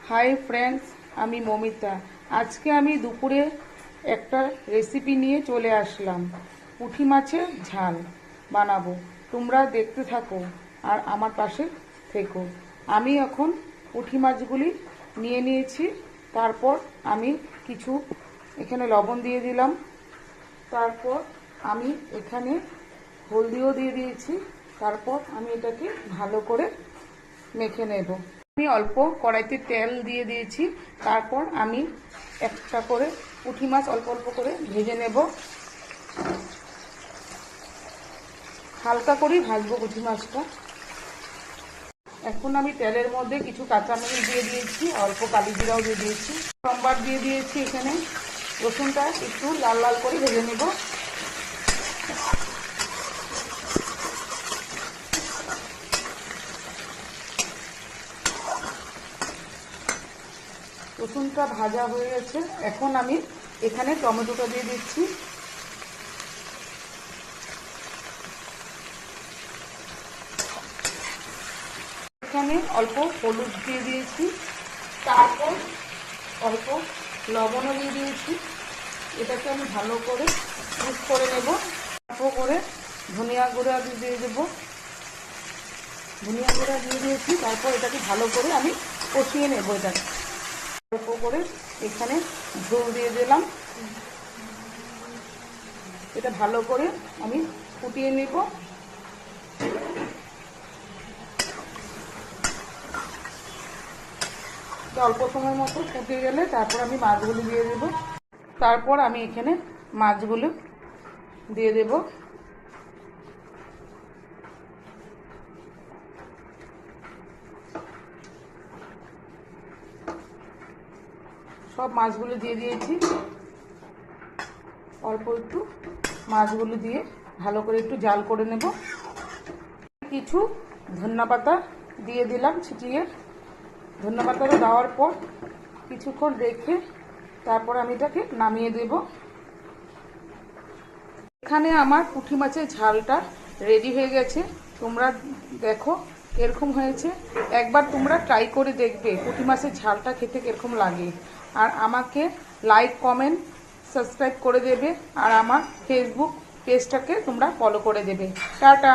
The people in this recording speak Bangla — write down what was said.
হাই ফ্রেন্ডস, আমি মমিতা। আজকে আমি দুপুরে একটা রেসিপি নিয়ে চলে আসলাম। পুঁটি মাছের ঝাল বানাবো। তোমরা দেখতে থাকো আর আমার পাশে থেকো। আমি এখন পুঁটি মাছগুলি নিয়ে নিয়েছি। তারপর আমি কিছু এখানে লবণ দিয়ে দিলাম। তারপর আমি এখানে হলদিও দিয়ে দিয়েছি। তারপর আমি এটাকে ভালো করে মেখে নেব। আমি অল্প কড়াইতে তেল দিয়ে দিয়েছি। তারপর আমি একটা করে পুঁটি মাছ অল্প অল্প করে ভেজে নেব। হালকা করেই ভাজবো পুঁটি মাছটা। এখন আমি তেলের মধ্যে কিছু কাঁচামরিচ দিয়ে দিয়েছি, অল্প কালি জিরাও দিয়ে দিয়েছি, সম্বার দিয়ে দিয়েছি। এখানে রসুনটা একটু লাল লাল করে ভেজে নেব। রসুনটা ভাজা হয়ে গেছে। এখন আমি এখানে টমেটোটা দিয়ে দিচ্ছি। এখানে অল্প হলুদ দিয়ে দিয়েছি। তারপর অল্প লবণও দিয়ে দিয়েছি। এটাকে আমি ভালো করে মিক্স করে নেব। অল্প করে ধনিয়া গুঁড়া দিয়ে দেবো। ধনিয়া গুঁড়া দিয়ে দিয়েছি। তারপর এটাকে ভালো করে আমি কষিয়ে নেব। এটাকে অল্প করে এখানে ঝোল দিয়ে দিলাম। এটা ভালো করে আমি ফুটিয়ে নেব। অল্প সময় মতো ফুটে গেলে তারপর আমি মাছগুলো দিয়ে দেব। তারপর আমি এখানে মাছগুলো দিয়ে দেব। সব মাছগুলো দিয়ে দিয়েছি। অল্প একটু মাছগুলো দিয়ে ভালো করে একটু জাল করে নেব। কিছু ধনেপাতা দিয়ে দিলাম ছিটিয়ে। ধনেপাতাটা দেওয়ার পর কিছুক্ষণ রেখে তারপর আমি এটাকে নামিয়ে দেব। এখানে আমার পুঁটি মাছের ঝালটা রেডি হয়ে গেছে। তোমরা দেখো এরকম হয়েছে। একবার তোমরা ট্রাই করে দেখবে পুঁটি মাছের ঝালটা খেতে কিরকম লাগে। আর আমাকে লাইক, কমেন্ট, সাবস্ক্রাইব করে দেবে। আর আমার ফেসবুক পেজটাকে তোমরা ফলো করে দেবে। টাটা।